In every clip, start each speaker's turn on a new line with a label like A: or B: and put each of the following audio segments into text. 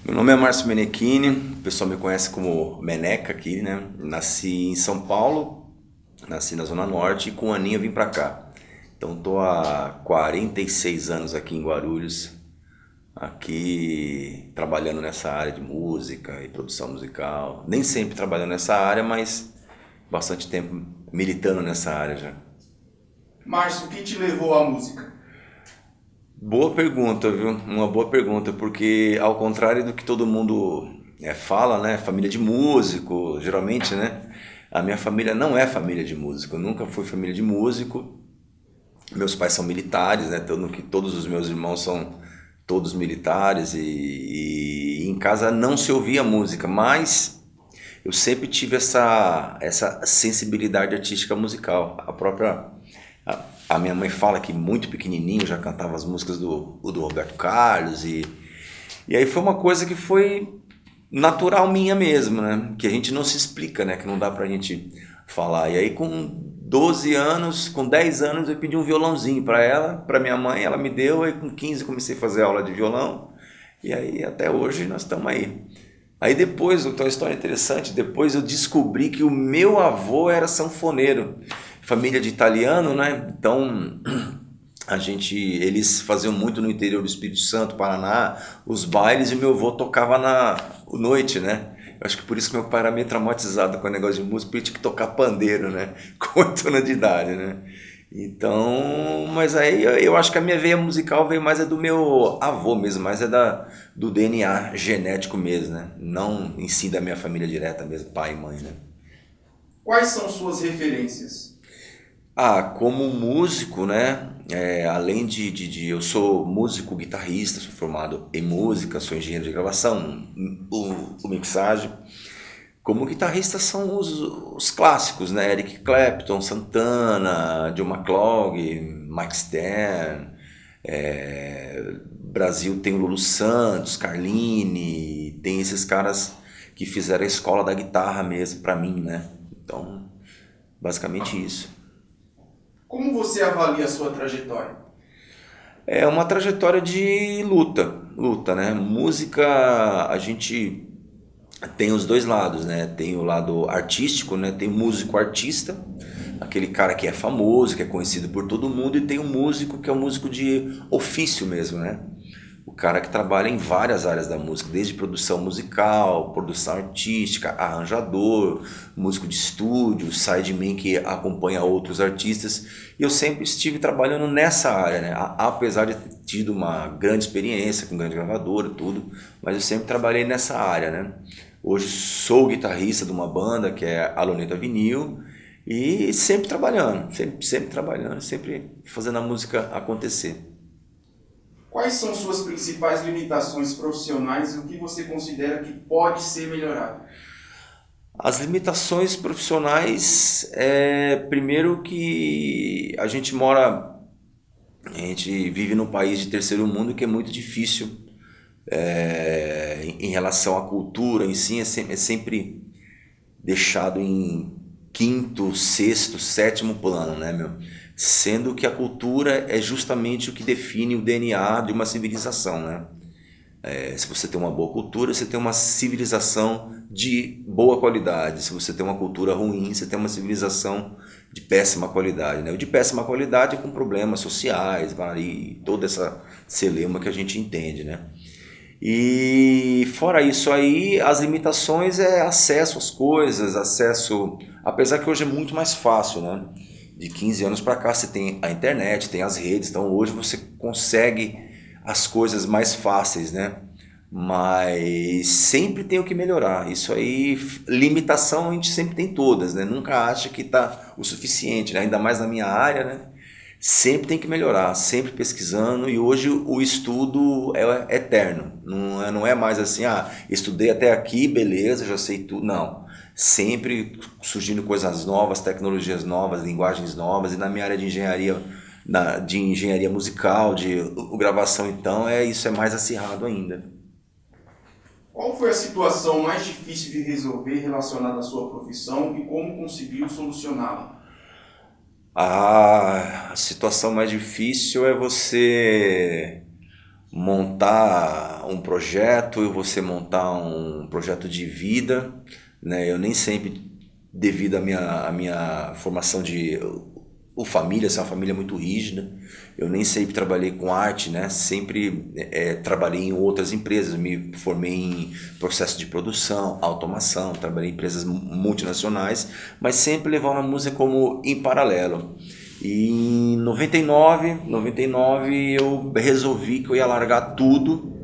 A: Meu nome é Márcio Menechini, o pessoal me conhece como Meneca aqui, né? Nasci em São Paulo, nasci na Zona Norte e com um aninho eu vim pra cá. Então tô há 46 anos aqui em Guarulhos, aqui trabalhando nessa área de música e produção musical. Nem sempre trabalhando nessa área, mas bastante tempo militando nessa área já.
B: Márcio, o que te levou à música?
A: Boa pergunta, viu? Uma boa pergunta, porque ao contrário do que todo mundo fala, né? Família de músico, geralmente, né? A minha família não é família de músico, eu nunca fui família de músico. Meus pais são militares, né? Todos os meus irmãos são todos militares e em casa não se ouvia música, mas eu sempre tive essa sensibilidade artística musical. A minha mãe fala que muito pequenininho já cantava as músicas do Roberto Carlos e aí foi uma coisa que foi natural minha mesmo, né? Que a gente não se explica, né? Que não dá pra gente falar. E aí com 12 anos, com 10 anos eu pedi um violãozinho pra ela, pra minha mãe, ela me deu, aí com 15 comecei a fazer aula de violão e aí até hoje nós estamos aí. Aí depois, então, uma história interessante, depois eu descobri que o meu avô era sanfoneiro, família de italiano, né? Então eles faziam muito no interior do Espírito Santo, Paraná, os bailes e meu avô tocava na noite, né? Eu acho que por isso que meu pai era meio traumatizado com o negócio de música, porque ele tinha que tocar pandeiro, né? Com 8 anos de idade, né? Então, mas aí eu acho que a minha veia musical veio mais do meu avô mesmo, mais do DNA genético mesmo, né? Não em si da minha família direta mesmo, pai e mãe, né?
B: Quais são suas referências?
A: Como músico, né? Além eu sou músico, guitarrista, sou formado em música, sou engenheiro de gravação, o mixagem. Como guitarrista são os clássicos, né? Eric Clapton, Santana, John McLaughlin, Mike Stern. Brasil tem o Lulu Santos, Carlini, tem esses caras que fizeram a escola da guitarra mesmo pra mim, né? Então, basicamente isso.
B: Como você avalia a sua trajetória?
A: É uma trajetória de luta, né? Música, a gente tem os dois lados, né? Tem o lado artístico, né? Tem o músico artista, aquele cara que é famoso, que é conhecido por todo mundo, e tem o músico que é o músico de ofício mesmo, né? O cara que trabalha em várias áreas da música, desde produção musical, produção artística, arranjador, músico de estúdio, sideman que acompanha outros artistas. E eu sempre estive trabalhando nessa área, né? Apesar de ter tido uma grande experiência com grande gravadora e tudo, mas eu sempre trabalhei nessa área, né? Hoje sou guitarrista de uma banda que é a Luneta Vinil e sempre trabalhando, sempre trabalhando, sempre fazendo a música acontecer.
B: Quais são suas principais limitações profissionais e o que você considera que pode ser melhorado?
A: As limitações profissionais primeiro que a gente vive num país de terceiro mundo que é muito difícil em relação à cultura em si, é sempre deixado em quinto, sexto, sétimo plano, né, meu? Sendo que a cultura é justamente o que define o DNA de uma civilização, né? Se você tem uma boa cultura, você tem uma civilização de boa qualidade. Se você tem uma cultura ruim, você tem uma civilização de péssima qualidade, né? O de péssima qualidade é com problemas sociais, e toda essa celeuma que a gente entende, né? E fora isso aí, as limitações é acesso às coisas, acesso. Apesar que hoje é muito mais fácil, né? De 15 anos para cá você tem a internet, tem as redes, então hoje você consegue as coisas mais fáceis, né? Mas sempre tem o que melhorar. Isso aí, limitação a gente sempre tem todas, né? Nunca acha que tá o suficiente, né? Ainda mais na minha área, né? Sempre tem que melhorar, sempre pesquisando e hoje o estudo é eterno. Não é mais assim, estudei até aqui, beleza, já sei tudo. Não. Sempre surgindo coisas novas, tecnologias novas, linguagens novas e na minha área de engenharia, de engenharia musical, de gravação então, isso é mais acirrado ainda.
B: Qual foi a situação mais difícil de resolver relacionada à sua profissão e como conseguiu solucioná-la?
A: A situação mais difícil é você montar um projeto e você montar um projeto de vida, né? Eu nem sempre, devido à minha formação de família, essa é uma família muito rígida, eu nem sempre trabalhei com arte, né? Sempre trabalhei em outras empresas, me formei em processo de produção, automação, trabalhei em empresas multinacionais, mas sempre levando a música como em paralelo. E em 99 eu resolvi que eu ia largar tudo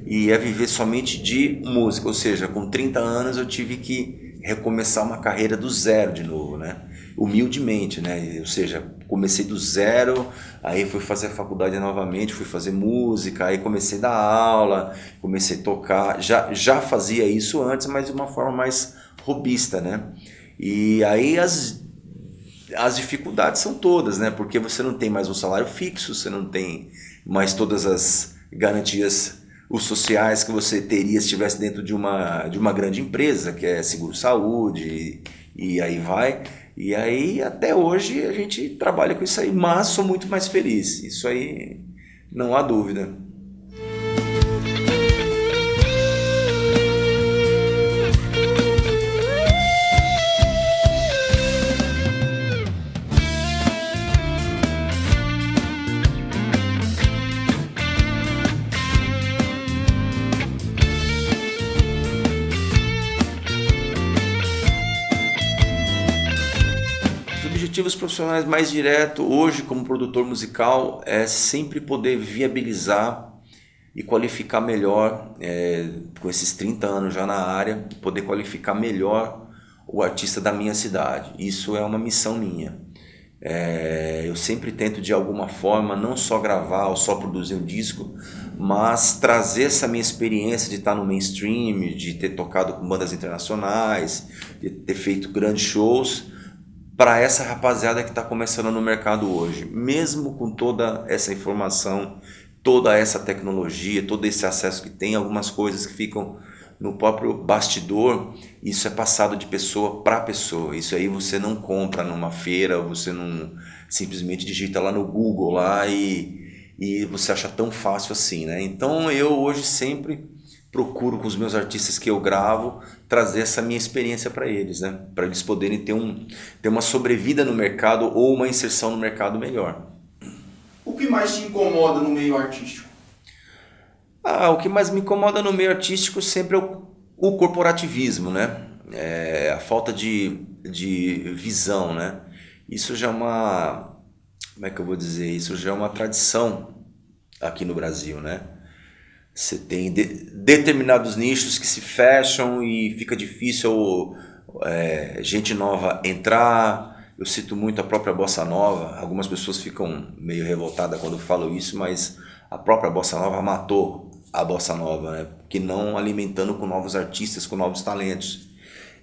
A: e ia viver somente de música, ou seja, com 30 anos eu tive que recomeçar uma carreira do zero de novo, né? Humildemente, né? Ou seja, comecei do zero, aí fui fazer a faculdade novamente, fui fazer música, aí comecei a dar aula, comecei a tocar, já fazia isso antes, mas de uma forma mais robista, né? E aí as dificuldades são todas, né? Porque você não tem mais um salário fixo, você não tem mais todas as garantias os sociais que você teria se estivesse dentro de uma grande empresa, que é seguro-saúde, e aí vai. E aí até hoje a gente trabalha com isso aí, mas sou muito mais feliz. Isso aí não há dúvida. Objetivos profissionais mais direto hoje como produtor musical é sempre poder viabilizar e qualificar melhor, com esses 30 anos já na área, poder qualificar melhor o artista da minha cidade. Isso é uma missão minha. Eu sempre tento de alguma forma não só gravar ou só produzir um disco, mas trazer essa minha experiência de estar no mainstream, de ter tocado com bandas internacionais, de ter feito grandes shows, para essa rapaziada que está começando no mercado hoje. Mesmo com toda essa informação, toda essa tecnologia, todo esse acesso que tem, algumas coisas que ficam no próprio bastidor, isso é passado de pessoa para pessoa. Isso aí você não compra numa feira, você não simplesmente digita lá no Google lá e você acha tão fácil assim, né? Então eu hoje sempre procuro com os meus artistas que eu gravo trazer essa minha experiência para eles, né? Para eles poderem ter uma sobrevida no mercado ou uma inserção no mercado melhor.
B: O que mais te incomoda no meio artístico?
A: O que mais me incomoda no meio artístico sempre é o corporativismo, né? A falta de visão, né? Isso já é uma... Como é que eu vou dizer? Isso já é uma tradição aqui no Brasil, né? Você tem determinados nichos que se fecham e fica difícil gente nova entrar. Eu cito muito a própria Bossa Nova. Algumas pessoas ficam meio revoltadas quando eu falo isso, mas a própria Bossa Nova matou a Bossa Nova, né? Que não alimentando com novos artistas, com novos talentos.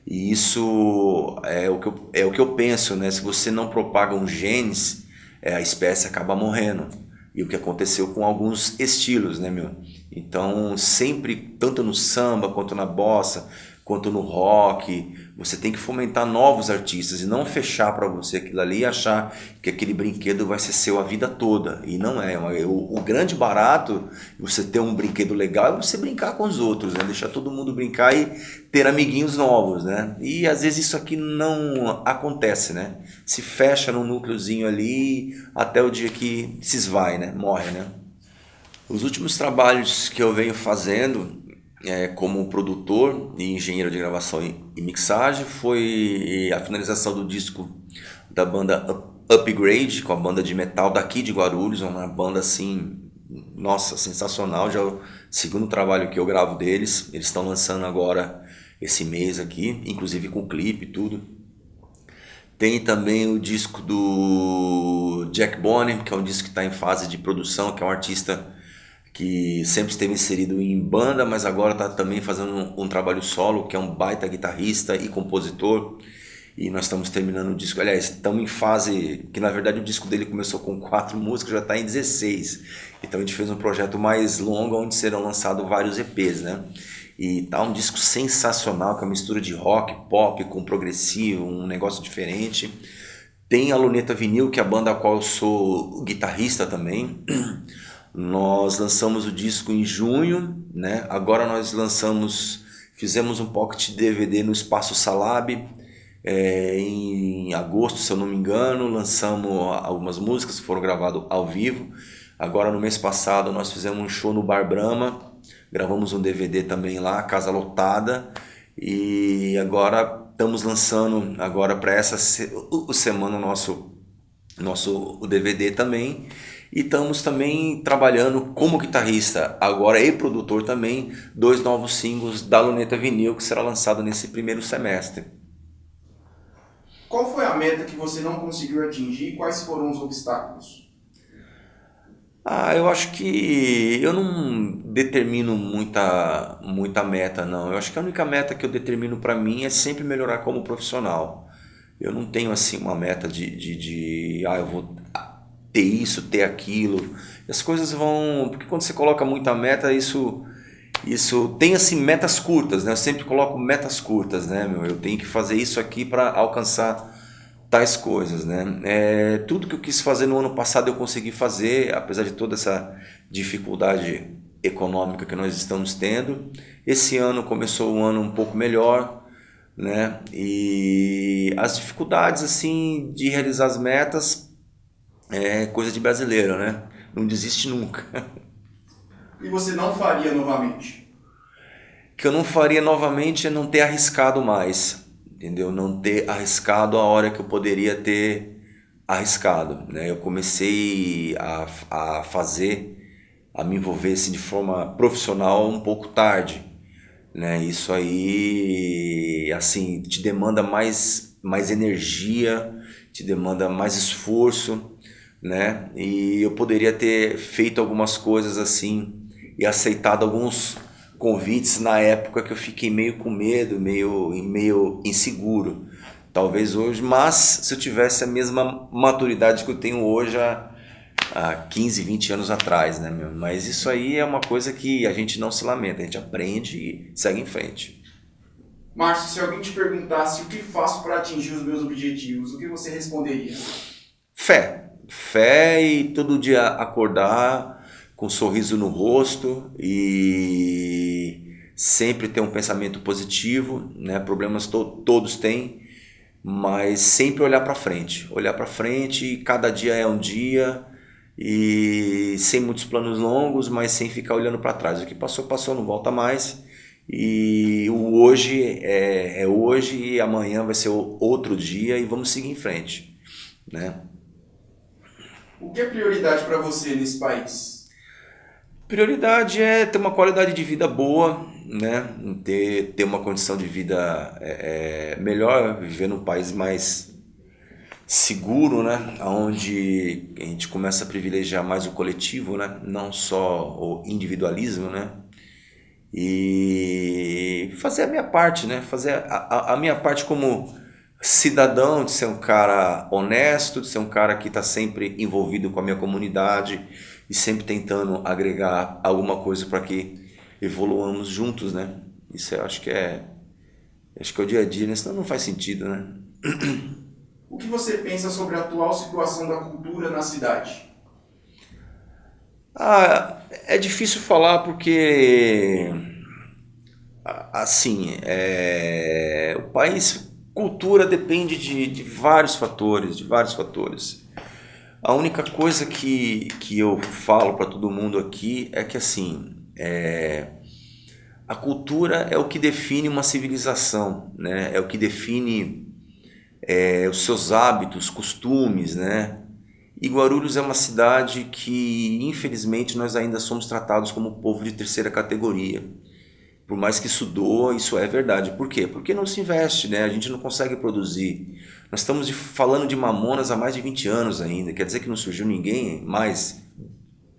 A: E isso é o que eu penso, né? Se você não propaga um genes, a espécie acaba morrendo. E o que aconteceu com alguns estilos, né, meu? Então, sempre, tanto no samba, quanto na bossa, quanto no rock, você tem que fomentar novos artistas e não fechar para você aquilo ali e achar que aquele brinquedo vai ser seu a vida toda. E não é. O grande barato de você ter um brinquedo legal é você brincar com os outros, né? Deixar todo mundo brincar e ter amiguinhos novos, né? E às vezes isso aqui não acontece, né? Se fecha num núcleozinho ali até o dia que se esvai, né? Morre, né? Os últimos trabalhos que eu venho fazendo como produtor e engenheiro de gravação e mixagem foi a finalização do disco da banda Upgrade, com a banda de metal daqui de Guarulhos, uma banda assim, nossa, sensacional. Já é o segundo trabalho que eu gravo deles. Eles estão lançando agora esse mês aqui, inclusive com clipe e tudo. Tem também o disco do Jack Bonham, que é um disco que está em fase de produção, que é um artista que sempre esteve inserido em banda, mas agora está também fazendo um trabalho solo, que é um baita guitarrista e compositor. E nós estamos terminando o disco, aliás, estamos em fase, que na verdade o disco dele começou com 4 músicas, já está em 16. Então a gente fez um projeto mais longo, onde serão lançados vários EPs, né? E tá um disco sensacional, que é uma mistura de rock, pop com progressivo, um negócio diferente. Tem a Luneta Vinil, que é a banda a qual eu sou guitarrista também. Nós lançamos o disco em junho, né? Agora nós fizemos um pocket DVD no Espaço Salab, em agosto, se eu não me engano. Lançamos algumas músicas que foram gravadas ao vivo. Agora no mês passado nós fizemos um show no Bar Brahma, gravamos um DVD também lá, casa lotada. E agora estamos lançando agora para essa semana o DVD também. E estamos também trabalhando como guitarrista, agora e produtor também, 2 novos singles da Luneta Vinil, que será lançado nesse primeiro semestre.
B: Qual foi a meta que você não conseguiu atingir e quais foram os obstáculos?
A: Eu acho que eu não determino muita meta, não. Eu acho que a única meta que eu determino para mim é sempre melhorar como profissional. Eu não tenho assim uma meta eu vou ter isso, ter aquilo. As coisas vão... Porque quando você coloca muita meta, isso tem assim metas curtas, né? Eu sempre coloco metas curtas, né, meu? Eu tenho que fazer isso aqui para alcançar tais coisas, né? Tudo que eu quis fazer no ano passado eu consegui fazer, apesar de toda essa dificuldade econômica que nós estamos tendo. Esse ano começou um ano um pouco melhor, né? E as dificuldades assim de realizar as metas é coisa de brasileiro, né? Não desiste nunca.
B: E você não faria novamente?
A: O que eu não faria novamente é não ter arriscado mais, entendeu? Não ter arriscado a hora que eu poderia ter arriscado, né? Eu comecei a me envolver assim, de forma profissional um pouco tarde, né? Isso aí, assim, te demanda mais energia, te demanda mais esforço, né? E eu poderia ter feito algumas coisas assim e aceitado alguns convites na época que eu fiquei meio com medo, meio inseguro. Talvez hoje, mas se eu tivesse a mesma maturidade que eu tenho hoje há 15, 20 anos atrás, né, meu? Mas isso aí é uma coisa que a gente não se lamenta, a gente aprende e segue em frente.
B: Márcio, se alguém te perguntasse o que faço para atingir os meus objetivos, o que você responderia?
A: Fé e todo dia acordar com um sorriso no rosto e sempre ter um pensamento positivo, né? Problemas todos têm, mas sempre olhar para frente, cada dia é um dia e sem muitos planos longos, mas sem ficar olhando para trás. O que passou, não volta mais. E o hoje é hoje e amanhã vai ser outro dia e vamos seguir em frente, né?
B: O que é prioridade para você nesse país?
A: Prioridade é ter uma qualidade de vida boa, né? Ter uma condição de vida melhor, viver num país mais seguro, né? Onde a gente começa a privilegiar mais o coletivo, né? Não só o individualismo, né? E fazer a minha parte, né? Fazer a minha parte como cidadão, de ser um cara honesto, de ser um cara que está sempre envolvido com a minha comunidade e sempre tentando agregar alguma coisa para que evoluamos juntos, né? Isso eu acho que é o dia a dia, né? Senão não faz sentido, né?
B: O que você pensa sobre a atual situação da cultura na cidade?
A: É difícil falar porque assim, o país, cultura depende de vários fatores, A única coisa que eu falo para todo mundo aqui é que assim, a cultura é o que define uma civilização, né? É o que define os seus hábitos, costumes, né? E Guarulhos é uma cidade que, infelizmente, nós ainda somos tratados como povo de terceira categoria. Por mais que isso doa, isso é verdade. Por quê? Porque não se investe, né? A gente não consegue produzir. Nós estamos falando de Mamonas há mais de 20 anos ainda. Quer dizer que não surgiu ninguém mais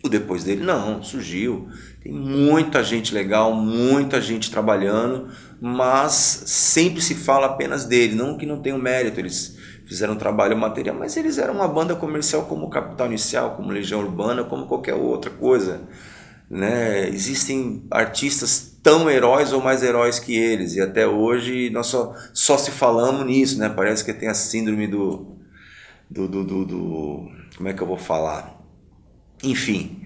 A: depois dele? Não, surgiu. Tem muita gente legal, muita gente trabalhando, mas sempre se fala apenas dele. Não que não tenham mérito, eles fizeram um trabalho material, mas eles eram uma banda comercial como Capital Inicial, como Legião Urbana, como qualquer outra coisa, né? Existem artistas tão heróis ou mais heróis que eles, e até hoje nós só se falamos nisso, né? Parece que tem a síndrome do como é que eu vou falar? Enfim,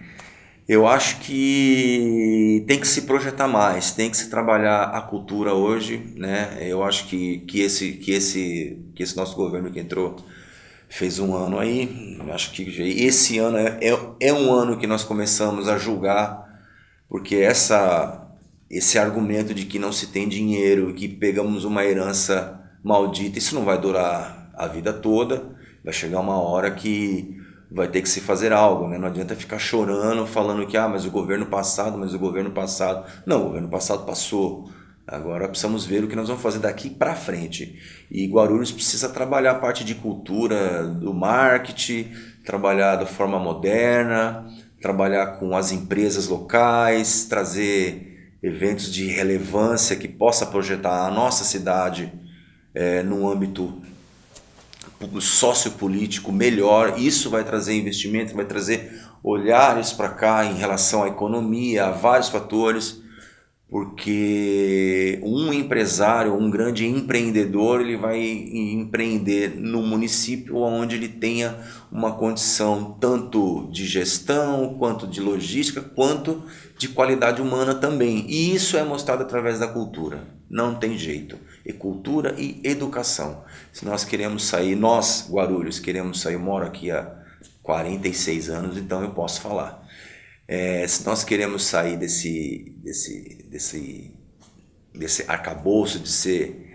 A: Eu acho que tem que se projetar mais, tem que se trabalhar a cultura hoje, né? Eu acho que esse nosso governo que entrou fez um ano aí. Eu acho que esse ano é um ano que nós começamos a julgar, porque esse argumento de que não se tem dinheiro, que pegamos uma herança maldita, isso não vai durar a vida toda. Vai chegar uma hora que vai ter que se fazer algo, né? Não adianta ficar chorando, falando que mas o governo passado, mas o governo passado. Não, o governo passado passou. Agora precisamos ver o que nós vamos fazer daqui para frente. E Guarulhos precisa trabalhar a parte de cultura, do marketing, trabalhar da forma moderna, trabalhar com as empresas locais, trazer eventos de relevância que possa projetar a nossa cidade num âmbito sociopolítico melhor. Isso vai trazer investimento, vai trazer olhares para cá em relação à economia, a vários fatores, porque um empresário, um grande empreendedor, ele vai empreender no município onde ele tenha uma condição tanto de gestão, quanto de logística, quanto de qualidade humana também. E isso é mostrado através da cultura. Não tem jeito. E cultura e educação. Se nós queremos sair, nós, Guarulhos, queremos sair, eu moro aqui há 46 anos, então eu posso falar. Se nós queremos sair desse arcabouço de ser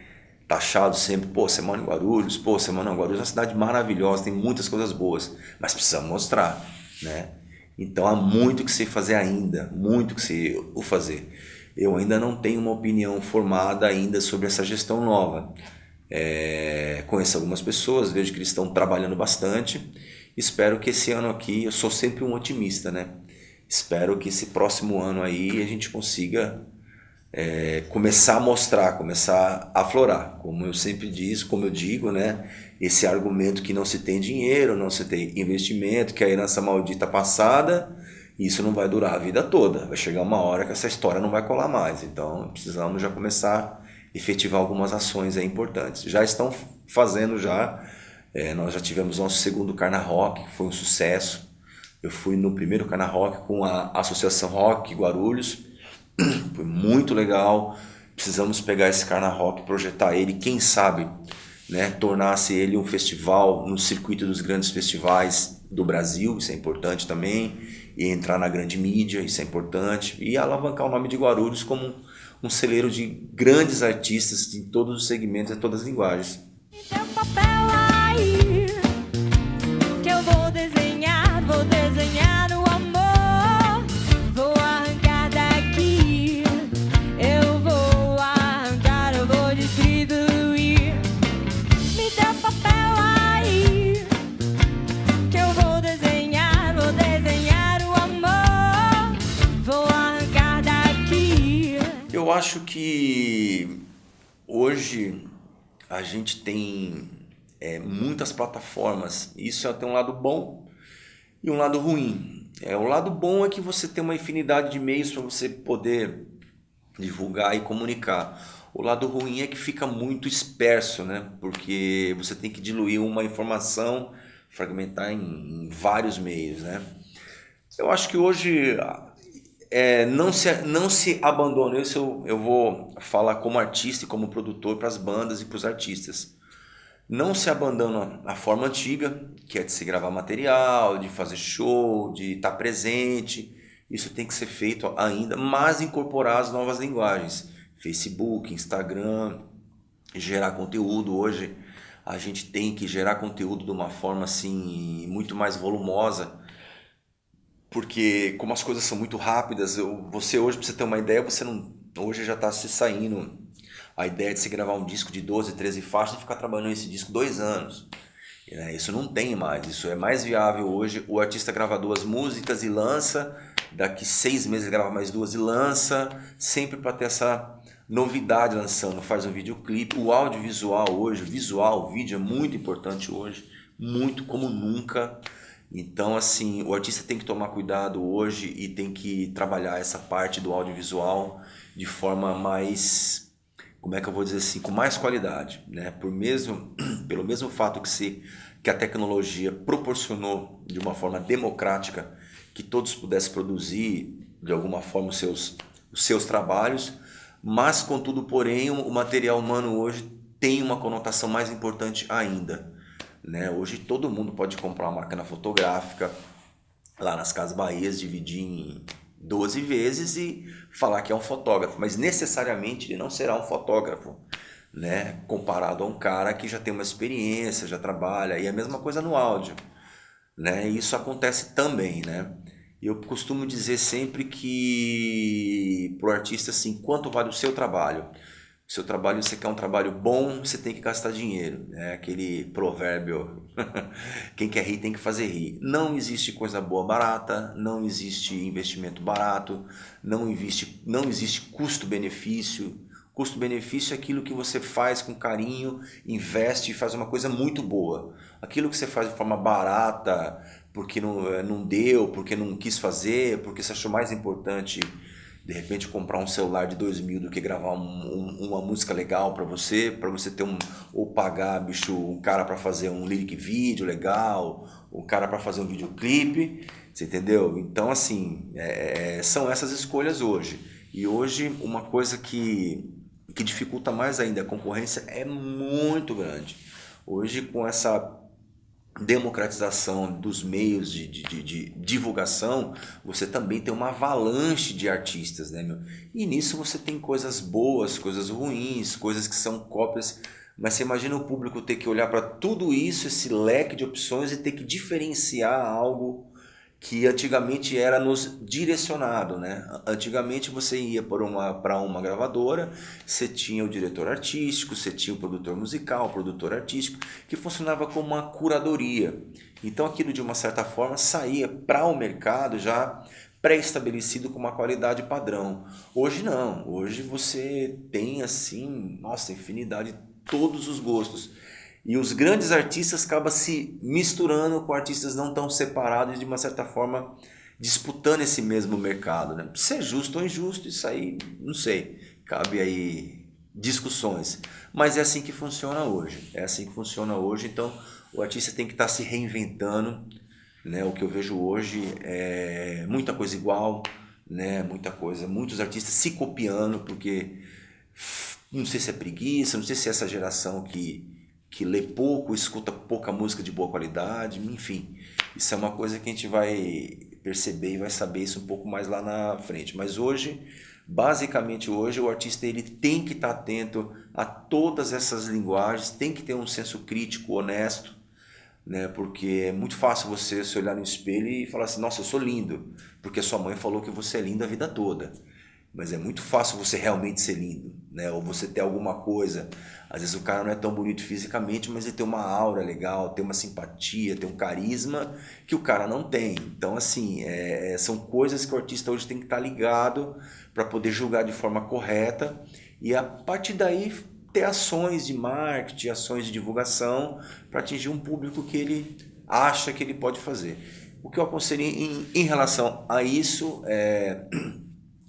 A: taxado sempre, você mora em Guarulhos, você mora em Guarulhos, é uma cidade maravilhosa, tem muitas coisas boas, mas precisamos mostrar, né? Então há muito que se fazer ainda, muito que se fazer. Eu ainda não tenho uma opinião formada ainda sobre essa gestão nova. Conheço algumas pessoas, vejo que eles estão trabalhando bastante. Espero que esse ano aqui, eu sou sempre um otimista, né? Espero que esse próximo ano aí a gente consiga começar a mostrar, começar a aflorar. Como eu sempre como eu digo, né? Esse argumento que não se tem dinheiro, não se tem investimento, que a herança maldita passada, isso não vai durar a vida toda. Vai chegar uma hora que essa história não vai colar mais. Então precisamos já começar a efetivar algumas ações importantes. Já estão fazendo já. Nós já tivemos nosso segundo Carna Rock, que foi um sucesso. Eu fui no primeiro Carna Rock com a Associação Rock Guarulhos, foi muito legal. Precisamos pegar esse Carna Rock, projetar ele, quem sabe, né, tornar-se ele um festival no circuito dos grandes festivais do Brasil, isso é importante também, e entrar na grande mídia, isso é importante, e alavancar o nome de Guarulhos como um celeiro de grandes artistas em todos os segmentos e todas as linguagens.
C: Vou desenhar o amor, vou arrancar daqui, eu vou arrancar, eu vou distribuir. Me dê o papel aí, que eu vou desenhar o amor, vou arrancar daqui.
A: Eu acho que hoje a gente tem muitas plataformas, isso tem um lado bom e um lado ruim. O lado bom é que você tem uma infinidade de meios para você poder divulgar e comunicar. O lado ruim é que fica muito disperso, né? Porque você tem que diluir uma informação, fragmentar em vários meios, né? Eu acho que hoje não se abandona. Isso eu vou falar como artista e como produtor para as bandas e para os artistas. Não se abandona a forma antiga, que é de se gravar material, de fazer show, de estar presente. Isso tem que ser feito ainda, mas incorporar as novas linguagens. Facebook, Instagram, gerar conteúdo. Hoje a gente tem que gerar conteúdo de uma forma assim muito mais volumosa, porque como as coisas são muito rápidas, você hoje, para você ter uma ideia, hoje já está se saindo a ideia de se gravar um disco de 12, 13 faixas e ficar trabalhando esse disco 2 anos. Isso não tem mais, isso é mais viável hoje. O artista grava 2 músicas e lança, daqui 6 meses grava mais 2 e lança, sempre para ter essa novidade lançando, faz um videoclipe. O audiovisual hoje, o vídeo é muito importante hoje, muito como nunca. Então assim, o artista tem que tomar cuidado hoje e tem que trabalhar essa parte do audiovisual de forma mais, como é que eu vou dizer assim, com mais qualidade, né? Pelo mesmo fato que a tecnologia proporcionou de uma forma democrática que todos pudessem produzir de alguma forma os seus trabalhos, mas contudo, porém, o material humano hoje tem uma conotação mais importante ainda, né? Hoje todo mundo pode comprar uma máquina fotográfica lá nas Casas Bahias, dividir em 12 vezes e falar que é um fotógrafo, mas necessariamente ele não será um fotógrafo, né? Comparado a um cara que já tem uma experiência, já trabalha, e a mesma coisa no áudio, né? Isso acontece também, né? Eu costumo dizer sempre que pro artista assim, quanto vale o seu trabalho? O seu trabalho, você quer um trabalho bom, você tem que gastar dinheiro, né? Aquele provérbio, quem quer rir tem que fazer rir. Não existe coisa boa barata, não existe investimento barato, não existe custo-benefício. Custo-benefício é aquilo que você faz com carinho, investe e faz uma coisa muito boa. Aquilo que você faz de forma barata, porque não deu, porque não quis fazer, porque você achou mais importante de repente comprar um celular de 2.000 do que gravar uma música legal para você ter ou pagar, bicho, um cara para fazer um lyric vídeo legal, um cara para fazer um videoclipe, você entendeu? Então assim, são essas escolhas hoje. E hoje uma coisa que dificulta mais ainda, a concorrência é muito grande. Hoje com essa democratização dos meios de divulgação, você também tem uma avalanche de artistas, né, meu? E nisso você tem coisas boas, coisas ruins, coisas que são cópias, mas você imagina o público ter que olhar para tudo isso, esse leque de opções e ter que diferenciar algo que antigamente era nos direcionado, né? Antigamente você ia para uma gravadora, você tinha o diretor artístico, você tinha o produtor musical, o produtor artístico, que funcionava como uma curadoria. Então aquilo de uma certa forma saía para o mercado já pré-estabelecido com uma qualidade padrão. Hoje não, hoje você tem assim, nossa, infinidade de todos os gostos. E os grandes artistas acabam se misturando com artistas não tão separados, de uma certa forma disputando esse mesmo mercado, né? Se é justo ou injusto, isso aí não sei, cabe aí discussões. Mas é assim que funciona hoje, então o artista tem que estar se reinventando, né? O que eu vejo hoje é muita coisa igual, né? Muitos artistas se copiando, porque não sei se é preguiça, não sei se é essa geração que lê pouco, escuta pouca música de boa qualidade, enfim. Isso é uma coisa que a gente vai perceber e vai saber isso um pouco mais lá na frente. Mas hoje, basicamente hoje, o artista ele tem que estar atento a todas essas linguagens, tem que ter um senso crítico, honesto, né? Porque é muito fácil você se olhar no espelho e falar assim, nossa, eu sou lindo, porque sua mãe falou que você é lindo a vida toda. Mas é muito fácil você realmente ser lindo, né? Ou você ter alguma coisa. Às vezes o cara não é tão bonito fisicamente, mas ele tem uma aura legal, tem uma simpatia, tem um carisma que o cara não tem. Então, assim, são coisas que o artista hoje tem que estar ligado para poder julgar de forma correta e a partir daí ter ações de marketing, ações de divulgação para atingir um público que ele acha que ele pode fazer. O que eu aconselho em relação a isso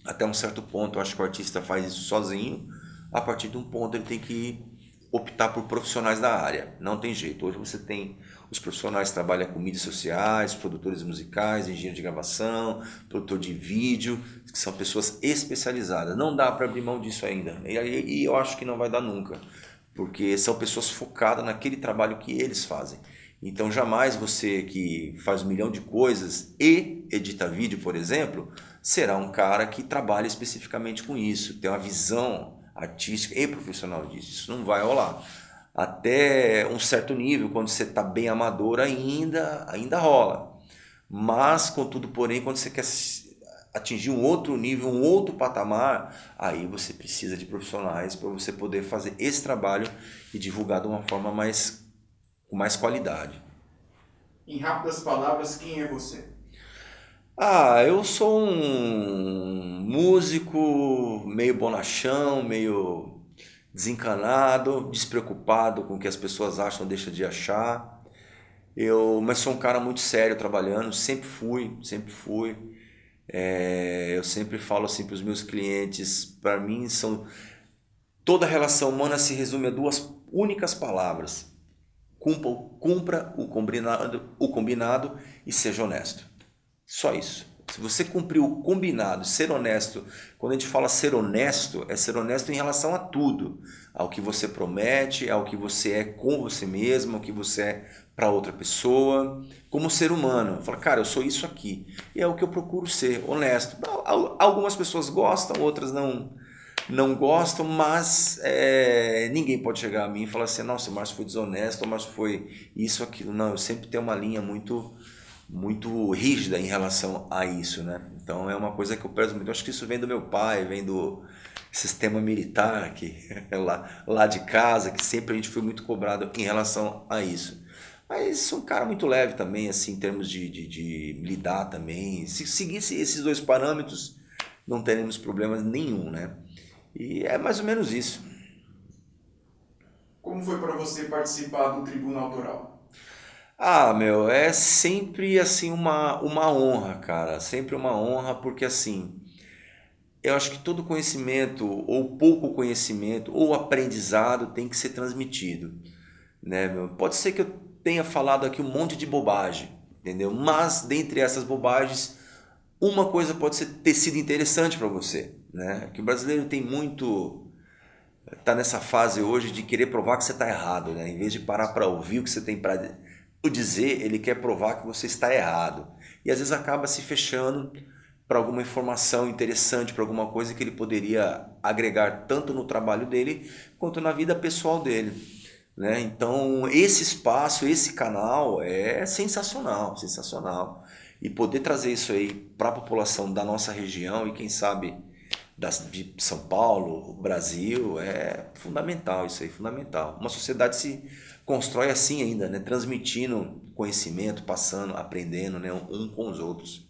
A: até um certo ponto, eu acho que o artista faz isso sozinho. A partir de um ponto, ele tem que optar por profissionais da área. Não tem jeito. Hoje você tem os profissionais que trabalham com mídias sociais, produtores musicais, engenheiro de gravação, produtor de vídeo, que são pessoas especializadas. Não dá para abrir mão disso ainda. E eu acho que não vai dar nunca, porque são pessoas focadas naquele trabalho que eles fazem. Então, jamais você que faz 1 milhão de coisas e edita vídeo, por exemplo, será um cara que trabalha especificamente com isso, tem uma visão artística e profissional disso. Isso não vai rolar. Até um certo nível, quando você está bem amador, ainda rola. Mas, contudo, porém, quando você quer atingir um outro nível, um outro patamar, aí você precisa de profissionais para você poder fazer esse trabalho e divulgar de uma forma com mais qualidade.
B: Em rápidas palavras, quem é você?
A: Eu sou um músico meio bonachão, meio desencanado, despreocupado com o que as pessoas acham ou deixam de achar. Mas sou um cara muito sério trabalhando, sempre fui. Eu sempre falo assim para os meus clientes, para mim toda relação humana se resume a 2 únicas palavras: cumpra o combinado e seja honesto. Só isso. Se você cumprir o combinado, ser honesto, quando a gente fala ser honesto, é ser honesto em relação a tudo. Ao que você promete, ao que você é com você mesmo, ao que você é para outra pessoa, como ser humano. Fala, cara, eu sou isso aqui. E é o que eu procuro ser, honesto. Algumas pessoas gostam, outras não gostam, mas ninguém pode chegar a mim e falar assim, nossa, o Márcio foi desonesto, o Márcio foi isso, aquilo. Não, eu sempre tenho uma linha muito rígida em relação a isso, né? Então é uma coisa que eu prezo muito. Eu acho que isso vem do meu pai, vem do sistema militar, que é lá de casa, que sempre a gente foi muito cobrado em relação a isso. Mas sou um cara muito leve também, assim, em termos de lidar também. Se seguisse esses dois parâmetros, não teremos problemas nenhum, né? E é mais ou menos isso.
B: Como foi para você participar do Tribuna Autoral?
A: Ah, meu, é sempre assim uma honra, cara. Sempre uma honra, porque assim, eu acho que todo conhecimento, ou pouco conhecimento, ou aprendizado tem que ser transmitido, né, meu? Pode ser que eu tenha falado aqui um monte de bobagem, entendeu? Mas dentre essas bobagens, uma coisa pode ter sido interessante para você, né? Que o brasileiro tem muito, tá nessa fase hoje de querer provar que você está errado, né? Em vez de parar para ouvir o que você tem para dizer, ele quer provar que você está errado. E às vezes acaba se fechando para alguma informação interessante, para alguma coisa que ele poderia agregar tanto no trabalho dele quanto na vida pessoal dele, né? Então esse espaço, esse canal é sensacional, sensacional. E poder trazer isso aí para a população da nossa região e quem sabe de São Paulo, Brasil, é fundamental isso aí, fundamental. Uma sociedade se constrói assim ainda, né? Transmitindo conhecimento, passando, aprendendo, né? Um com os outros.